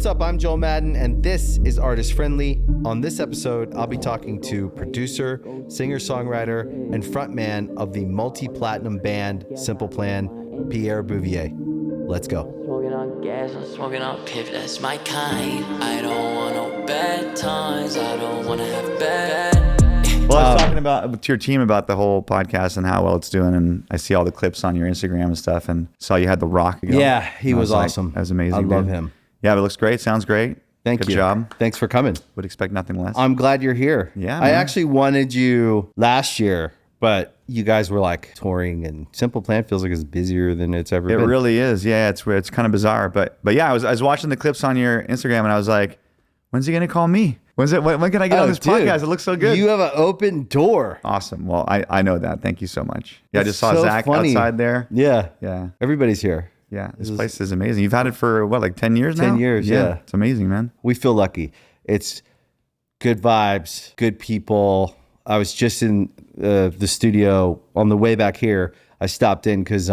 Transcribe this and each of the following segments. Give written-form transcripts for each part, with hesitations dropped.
What's up? I'm Joel Madden, and this is Artist Friendly. On this episode, I'll be talking to producer, singer-songwriter, and frontman of the multi-platinum band Simple Plan, Pierre Bouvier. Let's go. Smoking on gas, I'm smoking on piff, that's my kind. I don't want no bad times, I don't want to have bad. Well, I was talking to your team about the whole podcast and how well it's doing, and I see all the clips on your Instagram and stuff, and saw you had The Rock again. Yeah, he was awesome. That was amazing. I love him. Yeah, it looks great. Sounds great. Thank you. Good job. Thanks for coming. Would expect nothing less. I'm glad you're here. Yeah, I man. actually wanted you last year, but you guys were like touring, and Simple Plan feels like it's busier than it's ever been. It really is. Yeah, it's kind of bizarre, but yeah, I was watching the clips on your Instagram, and I was like, when's he gonna call me? When can I get on this podcast? It looks so good. You have an open door. Awesome. Well, I know that. Thank you so much. Yeah, I just saw so Zach funny. outside there. Yeah. Yeah. Everybody's here. Yeah. This place is amazing. You've had it for what, like 10 years now? 10 years, yeah. It's amazing, man. We feel lucky. It's good vibes, good people. I was just in the studio on the way back here. I stopped in because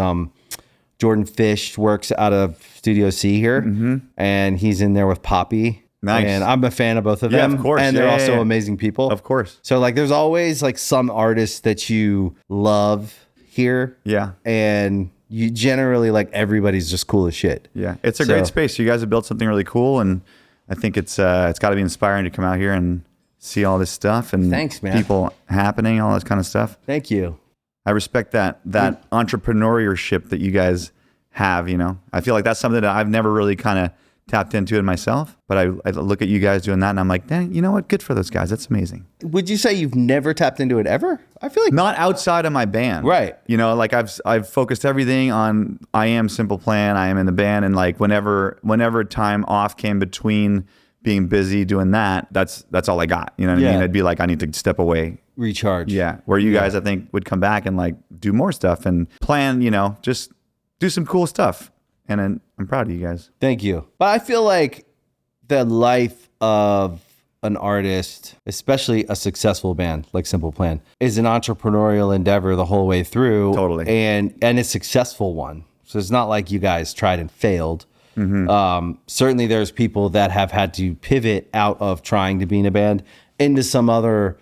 Jordan Fish works out of Studio C here, and he's in there with Poppy. Nice. And I'm a fan of both of them. Of course. And they're also amazing people. Of course. So like there's always like some artists that you love here. Yeah. And you generally like everybody's just cool as shit. Yeah. It's a great space. You guys have built something really cool, and I think it's got to be inspiring to come out here and see all this stuff and thanks, man. People happening, all this kind of stuff. Thank you. I respect that entrepreneurship that you guys have, you know. I feel like that's something that I've never really kind of tapped into it myself, but I look at you guys doing that and I'm like, dang, you know what? Good for those guys. That's amazing. Would you say you've never tapped into it ever? I feel like not outside of my band. Right. You know, like I've focused everything on I am Simple Plan, I am in the band, and like whenever time off came between being busy doing that's all I got. You know what I mean? I'd be like, I need to step away. Recharge. Yeah. Where you guys I think would come back and like do more stuff and plan, you know, just do some cool stuff. And I'm proud of you guys. Thank you. But I feel like the life of an artist, especially a successful band like Simple Plan, is an entrepreneurial endeavor the whole way through. Totally. And a successful one. So it's not like you guys tried and failed. Certainly there's people that have had to pivot out of trying to be in a band into some other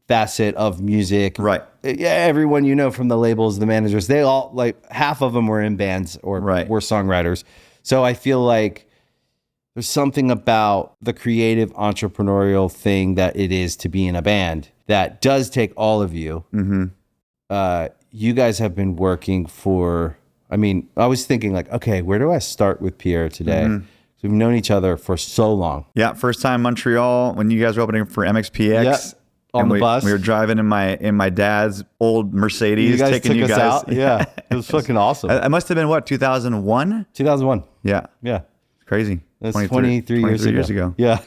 facet of music. Right. Yeah, everyone you know from the labels, the managers, they all like half of them were in bands or were songwriters. So I feel like there's something about the creative entrepreneurial thing that it is to be in a band that does take all of you. You guys have been working for, I mean, I was thinking like, okay, where do I start with Pierre today? So we've known each other for so long. Yeah. First time Montreal when you guys were opening for MXPX. Yep. On the bus. We were driving in my dad's old Mercedes, You guys taking took you us guys out. Yeah. It was fucking awesome. It must have been what, 2001? 2001. Yeah. Yeah. It's crazy. That's 23 years ago. Yeah.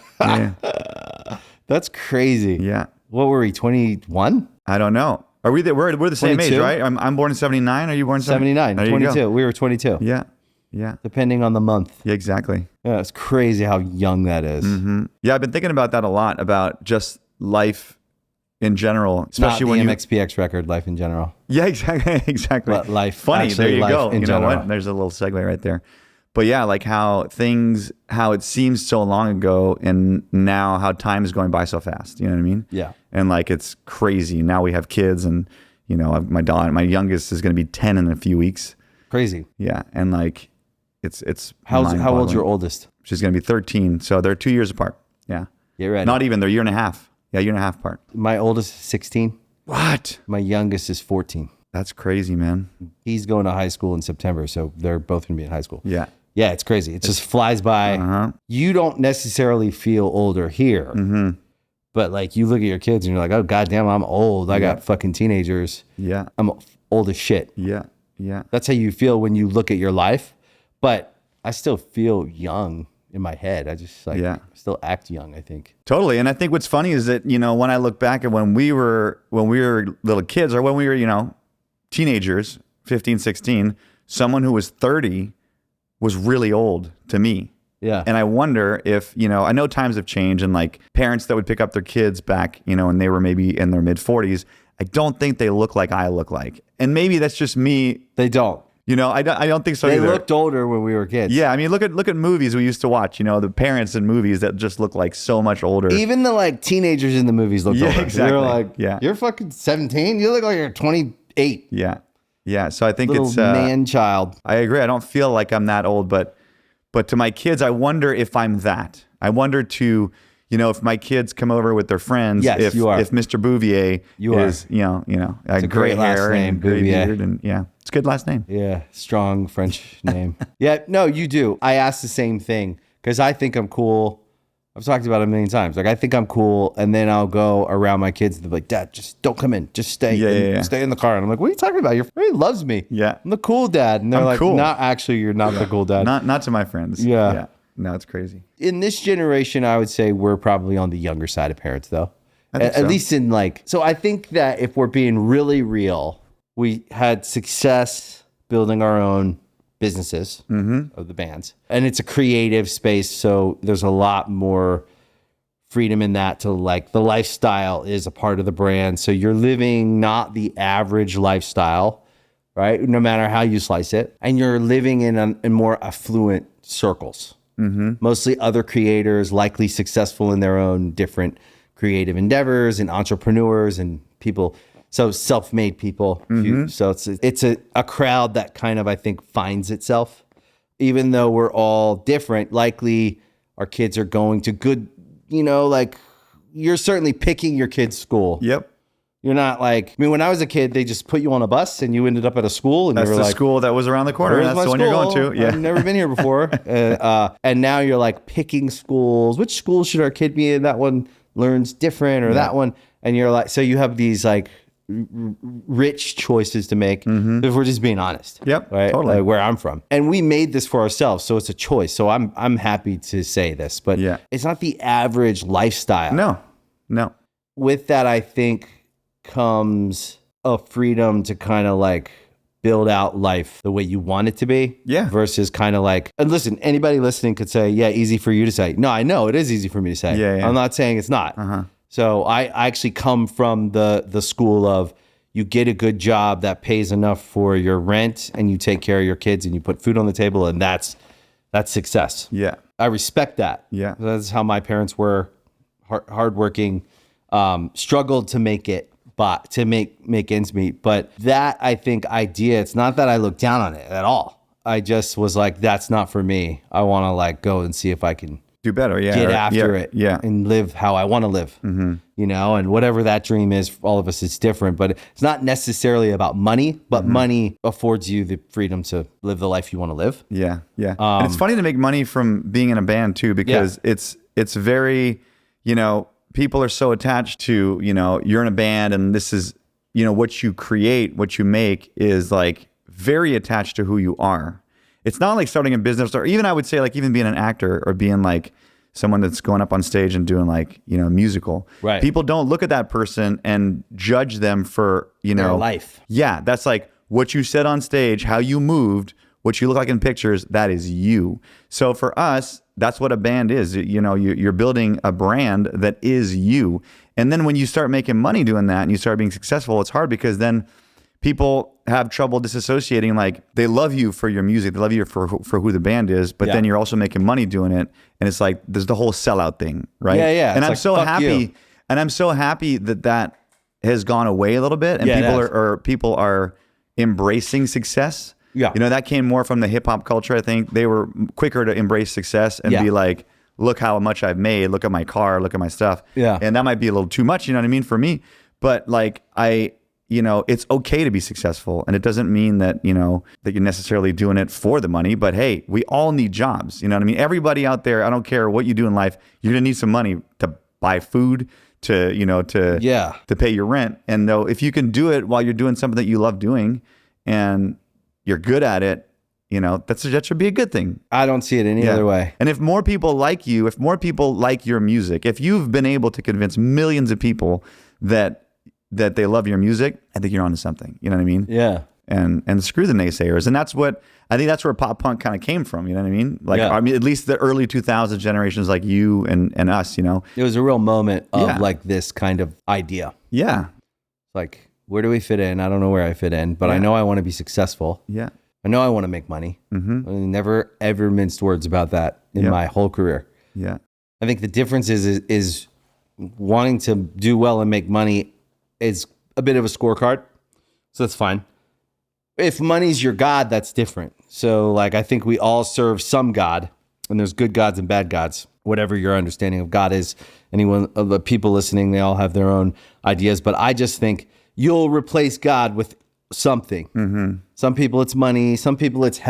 That's crazy. Yeah. What were we, 21? I don't know. Are we we're the same 22? age, right? I'm born in 79. Are you born in 79, There you go. 22. We were 22. Yeah. Yeah. Depending on the month. Yeah, exactly. Yeah, it's crazy how young that is. Yeah, I've been thinking about that a lot, about just life in general, especially Not the when MXPX record, life in general. Yeah, exactly. But life. Funny. There you go. In You know general. what? There's a little segue right there. But yeah, like how it seems so long ago, and now how time is going by so fast. You know what I mean? Yeah. And like it's crazy. Now we have kids, and you know, my youngest is going to be 10 in a few weeks. Crazy. Yeah, and like it's How old's mind-boggling. your oldest? She's going to be 13, so they're 2 years apart. Yeah. Get ready. Not even. They're a year and a half. Yeah, year and a half apart. My oldest is 16. What? My youngest is 14. That's crazy, man. He's going to high school in September, so they're both going to be in high school. Yeah. Yeah, it's crazy. It just flies by. You don't necessarily feel older here, but like you look at your kids and you're like, oh, goddamn, I'm old. I got fucking teenagers. Yeah. I'm old as shit. Yeah. Yeah. That's how you feel when you look at your life. But I still feel young in my head. I just still act young, I think. Totally. And I think what's funny is that, you know, when I look back at when we were little kids, or when we were, you know, teenagers, 15, 16, someone who was 30 was really old to me. Yeah. And I wonder if, you know, I know times have changed, and like parents that would pick up their kids back, you know, and they were maybe in their mid 40s, I don't think they look like I look like. And maybe that's just me. They don't. I don't think so They either. looked older when we were kids. Yeah, I mean, look at movies we used to watch. The parents in movies that just look like so much older. Even the like teenagers in the movies looked older. Exactly. They're like, you're fucking 17. You look like you're 28. Yeah. So I think Little it's man child. I agree. I don't feel like I'm that old, but to my kids, I wonder if I'm that. I wonder to, if my kids come over with their friends, Yes, if you are. if Mr. Bouvier is, a a gray great last hair name, and gray Bouvier. beard, and it's a good last name. Yeah, strong French name. Yeah, no, you do. I asked the same thing because I think I'm cool. I've talked about it a million times. Like, I think I'm cool, and then I'll go around my kids and they're like, Dad, just don't come in. Just stay. Stay in the car. And I'm like, what are you talking about? Your friend loves me. Yeah. I'm the cool dad. And they're I'm like, cool. not actually, you're not the cool dad. Not to my friends. Yeah. No, it's crazy. In this generation, I would say we're probably on the younger side of parents, though. At least in so I think that if we're being really real, we had success building our own businesses of the bands. And it's a creative space, so there's a lot more freedom in that to like the lifestyle is a part of the brand. So you're living not the average lifestyle, right? No matter how you slice it. And you're living in more affluent circles. Mostly other creators, likely successful in their own different creative endeavors and entrepreneurs and people. So self-made people. So it's a crowd that kind of, I think, finds itself. Even though we're all different, likely our kids are going to good, like you're certainly picking your kid's school. Yep. You're not like, when I was a kid, they just put you on a bus and you ended up at a school and That's you were the like, school that was around the corner. "Where's That's my the one you're school? going to. Yeah. I've never been here before." And now you're like picking schools. Which school should our kid be in? That one learns different or that one. And you're like, so you have these like rich choices to make if we're just being honest. Yep, Right. totally. Like where I'm from. And we made this for ourselves. So it's a choice. So I'm happy to say this, but it's not the average lifestyle. No. With that, I think comes a freedom to kind of like build out life the way you want it to be. Yeah. Versus kind of like, and listen, anybody listening could say, yeah, easy for you to say. No, I know it is easy for me to say. Yeah. I'm not saying it's not. So I actually come from the school of you get a good job that pays enough for your rent and you take care of your kids and you put food on the table and that's success. Yeah. I respect that. Yeah. That's how my parents were, hardworking, struggled to make it, but to make ends meet. But that, I think, idea, it's not that I look down on it at all. I just was like, that's not for me. I want to like go and see if I can Do better. Yeah. get after it and live how I want to live, and whatever that dream is for all of us, it's different, but it's not necessarily about money, but money affords you the freedom to live the life you want to live. Yeah. And it's funny to make money from being in a band too, because it's very, people are so attached to, you're in a band and this is, what you create, what you make is like very attached to who you are. It's not like starting a business or even I would say like even being an actor or being like someone that's going up on stage and doing like, musical. Right. People don't look at that person and judge them for, Their life. Yeah. That's like what you said on stage, how you moved, what you look like in pictures, that is you. So for us, that's what a band is. You're building a brand that is you. And then when you start making money doing that and you start being successful, it's hard because then people have trouble disassociating. Like they love you for your music, they love you for who the band is, but then you're also making money doing it, and it's like there's the whole sellout thing, right? Yeah. And It's I'm like, so fuck happy, you. and I'm so happy that has gone away a little bit, and people are embracing success. Yeah, that came more from the hip hop culture. I think they were quicker to embrace success and be like, look how much I've made, look at my car, look at my stuff. Yeah, and that might be a little too much, you know what I mean, for me. But like it's okay to be successful. And it doesn't mean that, that you're necessarily doing it for the money, but hey, we all need jobs. You know what I mean? Everybody out there, I don't care what you do in life, you're going to need some money to buy food, to pay your rent. And though, if you can do it while you're doing something that you love doing and you're good at it, that should be a good thing. I don't see it any other way. And if more people like you, if more people like your music, if you've been able to convince millions of people that they love your music, I think you're onto something. You know what I mean? Yeah. And screw the naysayers. And that's where pop punk kind of came from. You know what I mean? Like, I mean, at least the early 2000s generations like you and us, It was a real moment of like this kind of idea. Yeah. Like, where do we fit in? I don't know where I fit in, but I know I want to be successful. Yeah. I know I want to make money. I never ever minced words about that in my whole career. Yeah. I think the difference is wanting to do well and make money is a bit of a scorecard. So that's fine. If money's your God, that's different. So like, I think we all serve some God, and there's good gods and bad gods. Whatever your understanding of God is, anyone of the people listening, they all have their own ideas. But I just think you'll replace God with something. Some people it's money. Some people it's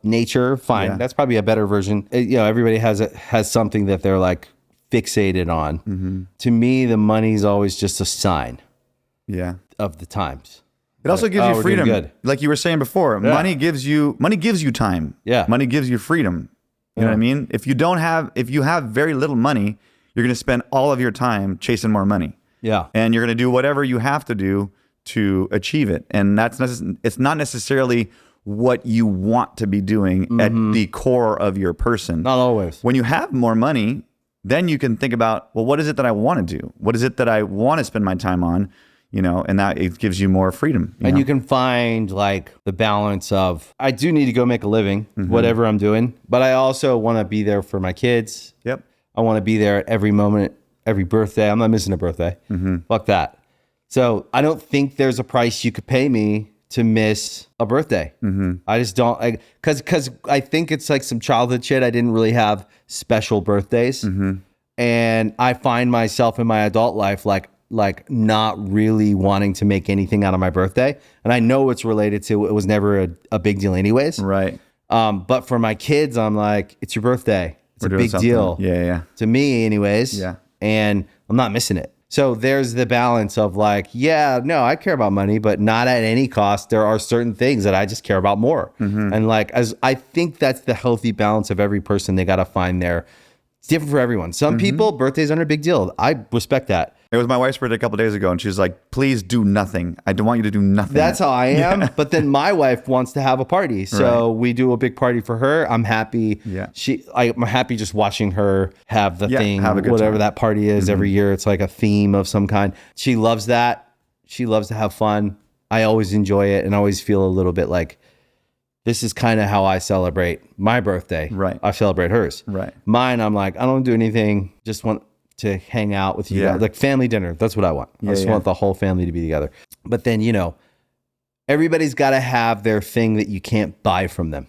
nature. Fine, that's probably a better version. Everybody has something that they're like fixated on. To me, the money's always just a sign. Of the times. It also gives you freedom. Like you were saying before, money gives you time. Money gives you freedom. You know what I mean? If you have very little money, you're going to spend all of your time chasing more money. And you're going to do whatever you have to do to achieve it. And it's not necessarily what you want to be doing at the core of your person. Not always. When you have more money, then you can think about, well, what is it that I want to do? What is it that I want to spend my time on? And that it gives you more freedom. You can find like the balance of, I do need to go make a living, whatever I'm doing, but I also want to be there for my kids. I want to be there at every moment, every birthday. I'm not missing a birthday. Fuck that. So I don't think there's a price you could pay me to miss a birthday. I just don't, because I think it's like some childhood shit. I didn't really have special birthdays. And I find myself in my adult life like not really wanting to make anything out of my birthday. And I know it's related to, it was never a big deal anyways. Right. But for my kids, I'm like, it's your birthday. It's a big deal. Yeah. To me anyways. And I'm not missing it. So there's the balance of like, I care about money, but not at any cost. There are certain things that I just care about more. And like, as I think that's the healthy balance of every person. They got to find it's different for everyone. Some people, birthdays aren't a big deal. I respect that. It was my wife's birthday a couple of days ago, and she was like, please do nothing. I don't want you to do nothing. That's how I am. But then my wife wants to have a party. So we do a big party for her. I'm happy. I'm happy just watching her have the thing, have a good whatever time. that party is every year. It's like a theme of some kind. She loves that. She loves to have fun. I always enjoy it and always feel a little bit like, this is kind of how I celebrate my birthday. I celebrate hers. Mine, I'm like, I don't do anything. Just want to hang out with you guys. Like family dinner. That's what I want. I just want the whole family to be together. But then, everybody's got to have their thing that you can't buy from them.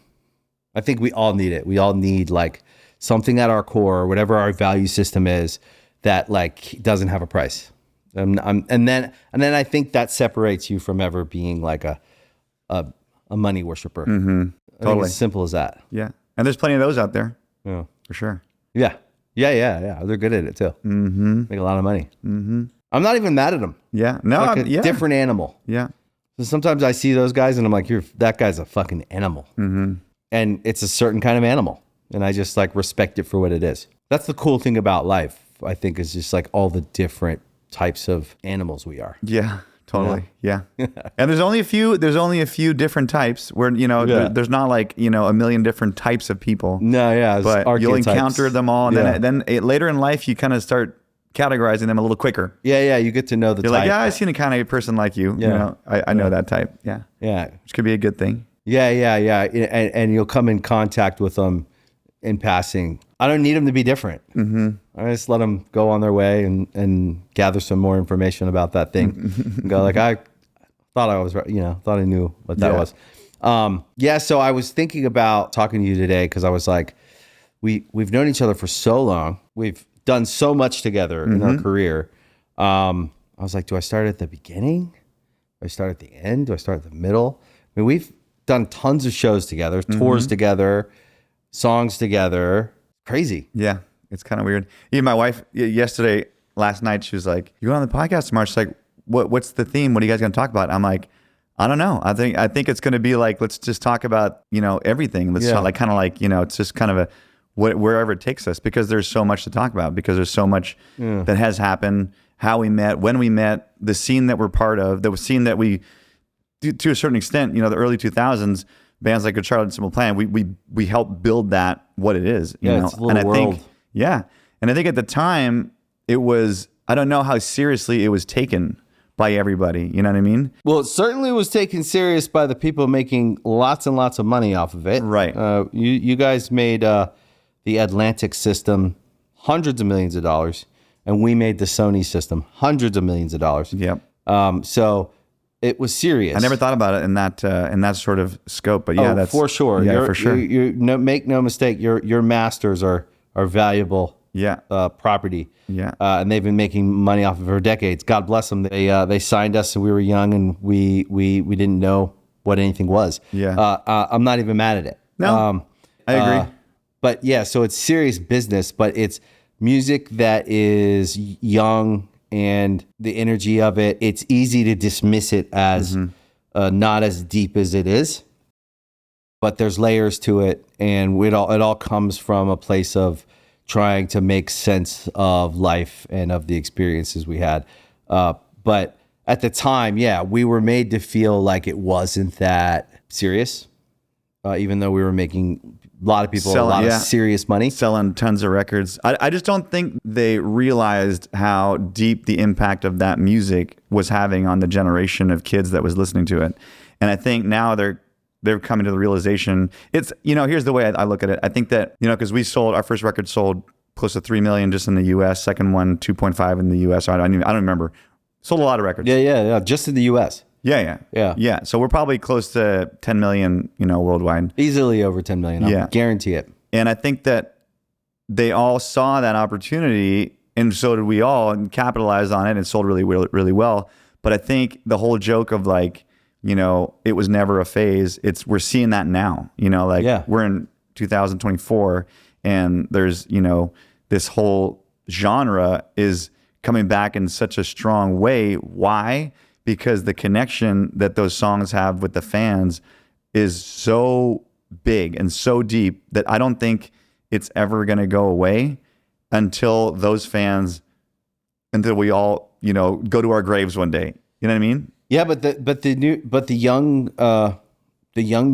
I think we all need it. We all need like something at our core, whatever our value system is, that like doesn't have a price. And then I think that separates you from ever being like a money worshiper. Totally. I think it's as simple as that. Yeah. And there's plenty of those out there. Yeah. For sure. Yeah. They're good at it too. Make a lot of money. I'm not even mad at them. Yeah. No, like a different animal. Yeah. So sometimes I see those guys and I'm like, that guy's a fucking animal. And it's a certain kind of animal. And I just like respect it for what it is. That's the cool thing about life, I think, is just like all the different types of animals we are. Yeah. Totally. Yeah. And there's only a few different types where, there's not like, a million different types of people. No, yeah. But you'll encounter them all. And then later in life, you kind of start categorizing them a little quicker. Yeah. You get to know the You're type. like, I've seen a kind of person like you. I know that type. Yeah. Yeah. Which could be a good thing. Yeah. And you'll come in contact with them in passing. I don't need them to be different. I just let them go on their way and gather some more information about that thing. And go like, I thought I was, thought I knew what that was. So I was thinking about talking to you today because I was like, we've known each other for so long. We've done so much together in our career. I was like, do I start at the beginning? Do I start at the end? Do I start at the middle? I mean, we've done tons of shows together, tours together, songs together. Crazy. Yeah. It's kind of weird. Even my wife last night, she was like, you going on the podcast tomorrow? She's like, what's the theme? What are you guys going to talk about? I'm like, I don't know. I think it's going to be like, let's just talk about, everything. Let's talk it's just kind of wherever it takes us, because there's so much to talk about, because there's so much that has happened, how we met, when we met, the scene that we're part of, the scene that we, to a certain extent, the early 2000s, bands like Good Charlotte and Simple Plan, we helped build that, what it is. It's a little world. And I think at the time it was, I don't know how seriously it was taken by everybody. You know what I mean? Well, it certainly was taken serious by the people making lots and lots of money off of it. Right. You guys made the Atlantic system hundreds of millions of dollars, and we made the Sony system hundreds of millions of dollars. Yep. So it was serious. I never thought about it in that sort of scope, but yeah, that's for sure. Yeah, for sure. Make no mistake. Your masters are valuable. Yeah. Property. Yeah. And they've been making money off of it for decades. God bless them. They signed us when we were young, and we didn't know what anything was. Yeah. I'm not even mad at it. No, I agree. But yeah, so it's serious business, but it's music that is young, and the energy of it, it's easy to dismiss it as not as deep as it is, but there's layers to it, and it all comes from a place of trying to make sense of life and of the experiences we had. But at the time, yeah, we were made to feel like it wasn't that serious, even though we were making a lot of people a lot of serious money. Selling tons of records. I just don't think they realized how deep the impact of that music was having on the generation of kids that was listening to it. And I think now they're coming to the realization. It's, here's the way I look at it. I think that, because our first record sold close to 3 million just in the US, second one 2.5 in the US. I don't remember. Sold a lot of records. Yeah. Just in the US. Yeah. So we're probably close to 10 million, worldwide. Easily over 10 million. I guarantee it. And I think that they all saw that opportunity, and so did we all, and capitalized on it, and sold really, really, really well. But I think the whole joke of like, it was never a phase. We're seeing that now, we're in 2024, and there's, this whole genre is coming back in such a strong way. Why? Because the connection that those songs have with the fans is so big and so deep that I don't think it's ever going to go away until we all, go to our graves one day. You know what I mean? Yeah, but the young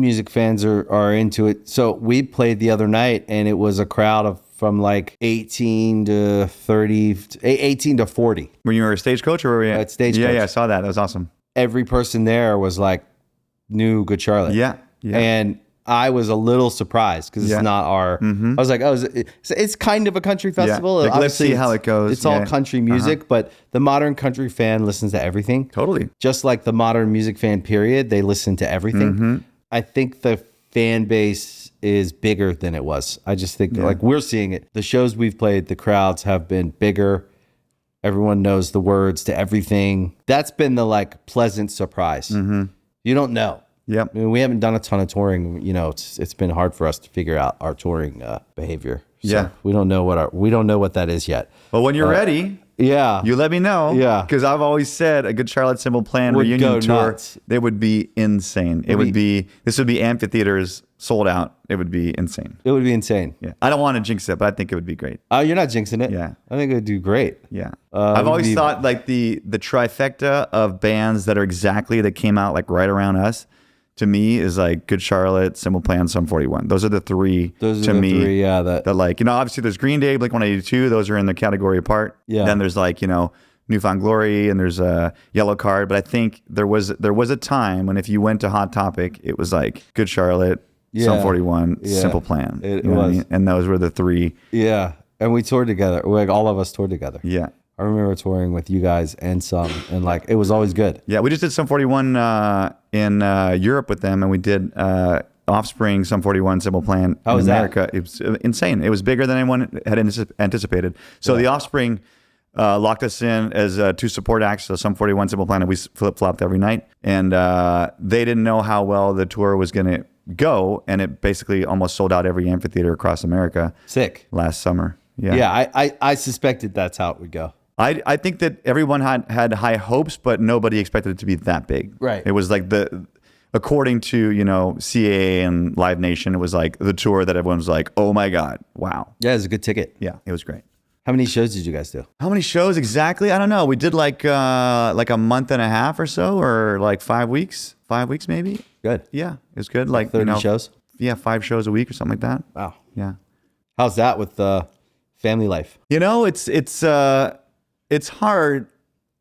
music fans are into it. So we played the other night, and it was a crowd from like 18 to 40. When you were a Stagecoach, or were we at Stagecoach? Yeah, I saw that. That was awesome. Every person there was like, knew Good Charlotte. Yeah. And I was a little surprised because it's not our. I was like, it's kind of a country festival. Yeah. Like, let's see how it goes. It's all country music, but the modern country fan listens to everything. Totally. Just like the modern music fan, period, they listen to everything. I think the fan base is bigger than it was. I just think like we're seeing it. The shows we've played, the crowds have been bigger. Everyone knows the words to everything. That's been the like pleasant surprise. You don't know. Yep. I mean, we haven't done a ton of touring. It's been hard for us to figure out our touring behavior. So we don't know what that is yet. But when you're ready, you let me know. Yeah. Because I've always said a Good Charlotte Simple Plan Would reunion go tour, nuts. they would be insane. This would be amphitheaters sold out. It would be insane. It would be insane. Yeah. I don't want to jinx it, but I think it would be great. Oh, you're not jinxing it. Yeah. I think it would do great. Yeah. I've always thought like the trifecta of bands that came out like right around us, to me, is like Good Charlotte, Simple Plan, Sum 41. Those are the three that like, obviously there's Green Day, Blink-182. Those are in the category apart. Yeah. Then there's like, Newfound Glory, and there's a Yellow Card. But I think there was a time when if you went to Hot Topic, it was like Good Charlotte, Sum 41, Simple Plan. It you know was. what I mean? And those were the three. Yeah. And we toured together. Like all of us toured together. Yeah. I remember touring with you guys and Sum, and like it was always good. Yeah, we just did Sum 41 in Europe with them, and we did Offspring, Sum 41, Simple Plan in America. It was insane. It was bigger than anyone had anticipated. So the Offspring locked us in as two support acts, so Sum 41, Simple Plan, and we flip-flopped every night. And they didn't know how well the tour was going to go, and it basically almost sold out every amphitheater across America. Sick. Last summer. Yeah. Yeah, I suspected that's how it would go. I think that everyone had high hopes, but nobody expected it to be that big. Right. It was like according to, CAA and Live Nation, it was like the tour that everyone was like, oh my God, wow. Yeah, it was a good ticket. Yeah, it was great. How many shows did you guys do? How many shows exactly? I don't know. We did like a month and a half or so, or like 5 weeks. 5 weeks maybe. Good. Yeah, it was good. Like 30 shows? Yeah, 5 shows a week or something like that. Wow. Yeah. How's that with family life? It's hard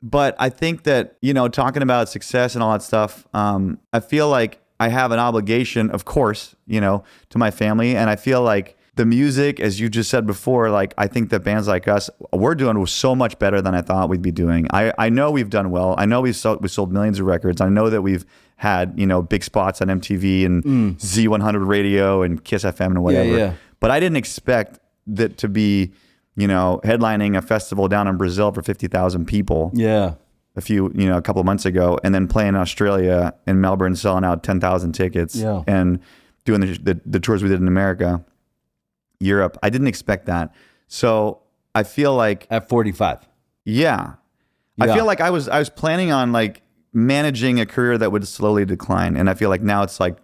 But I think that, talking about success and all that stuff, I feel like I have an obligation, of course, to my family. And I feel like the music, as you just said before, like I think that bands like us, we're doing so much better than I thought we'd be doing. I know we've done well. I know we sold millions of records. I know that we've had, big spots on MTV and Z100 Radio and Kiss FM and whatever. Yeah. But I didn't expect that to be, headlining a festival down in Brazil for 50,000 people. Yeah. A couple of months ago, and then playing in Australia and Melbourne, selling out 10,000 tickets, and doing the tours we did in America, Europe. I didn't expect that. So I feel like at 45. Yeah. I feel like I was planning on like managing a career that would slowly decline. And I feel like now it's like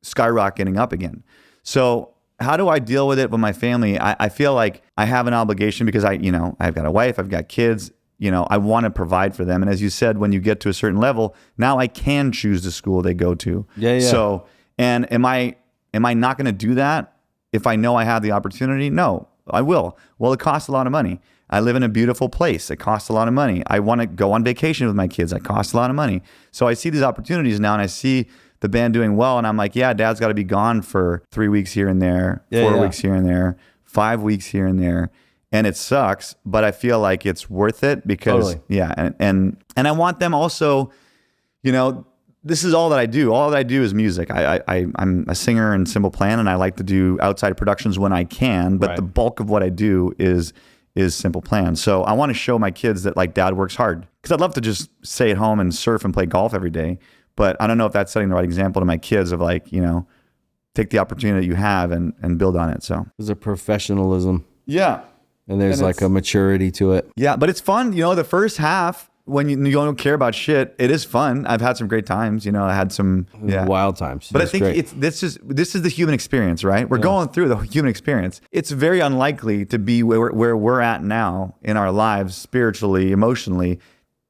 skyrocketing up again. So how do I deal with it with my family? I feel like I have an obligation because I've got a wife, I've got kids, I want to provide for them. And as you said, when you get to a certain level, now I can choose the school they go to. Yeah. So, and am I not going to do that if I know I have the opportunity? No, I will. Well, it costs a lot of money. I live in a beautiful place. It costs a lot of money. I want to go on vacation with my kids. It costs a lot of money. So I see these opportunities now, and I see the band doing well, and I'm like, yeah, Dad's got to be gone for 3 weeks here and there, 4 weeks here and there, 5 weeks here and there. And it sucks, but I feel like it's worth it because, and I want them also, this is all that I do. All that I do is music. I'm a singer in Simple Plan, and I like to do outside productions when I can, but the bulk of what I do is Simple Plan. So I want to show my kids that like Dad works hard, because I'd love to just stay at home and surf and play golf every day. But I don't know if that's setting the right example to my kids of like, take the opportunity that you have and build on it. So there's a professionalism. Yeah. And there's like a maturity to it. Yeah, but it's fun. The first half, when you don't care about shit, it is fun. I've had some great times. I had some wild times. But I think this is the human experience, right? We're going through the human experience. It's very unlikely to be where we're at now in our lives, spiritually, emotionally.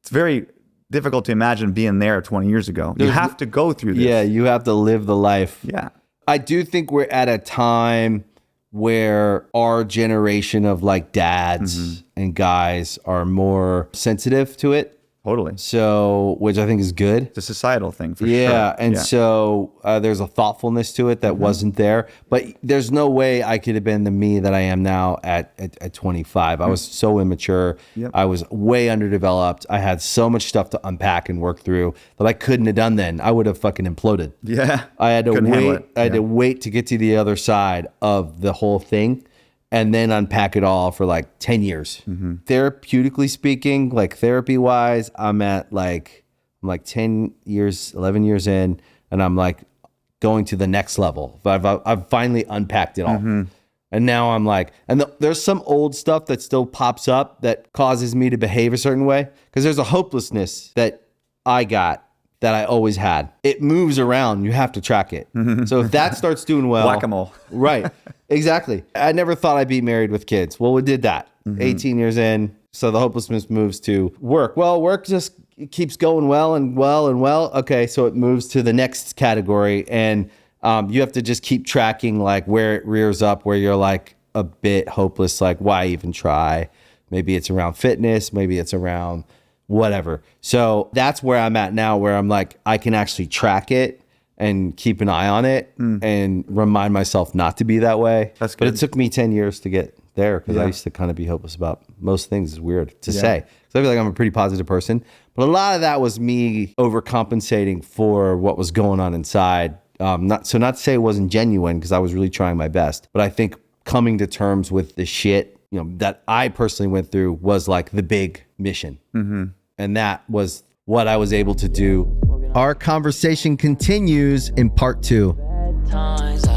It's very difficult to imagine being there 20 years ago. You have to go through this. Yeah, you have to live the life. Yeah. I do think we're at a time where our generation of like dads and guys are more sensitive to it. Totally. So, which I think is good. It's a societal thing for sure. Yeah. And so there's a thoughtfulness to it that wasn't there. But there's no way I could have been the me that I am now at 25. I was so immature. Yep. I was way underdeveloped. I had so much stuff to unpack and work through that I couldn't have done then. I would have fucking imploded. Yeah. I had to wait. I had to wait to get to the other side of the whole thing, and then unpack it all for like 10 years. Therapeutically speaking, like therapy wise, I'm 10 years, 11 years in, and I'm like going to the next level. I've finally unpacked it all. And now I'm like, there's some old stuff that still pops up that causes me to behave a certain way. Because there's a hopelessness that I got that I always had. It moves around. You have to track it. So if that starts doing well. Whack-a-mole. Right. Exactly. I never thought I'd be married with kids. Well, we did that. 18 years in. So the hopelessness moves to work. Well, work just keeps going well and well and well. Okay. So it moves to the next category. And you have to just keep tracking like where it rears up, where you're like a bit hopeless. Like, why even try? Maybe it's around fitness. Maybe it's around whatever. So that's where I'm at now, where I'm like, I can actually track it and keep an eye on it and remind myself not to be that way. That's good. But it took me 10 years to get there, because I used to kind of be hopeless about most things. It's weird to say. So I feel like I'm a pretty positive person, but a lot of that was me overcompensating for what was going on inside. Not to say it wasn't genuine, because I was really trying my best, but I think coming to terms with the shit, that I personally went through was like the big mission. And that was what I was able to do. Our conversation continues in part 2. Times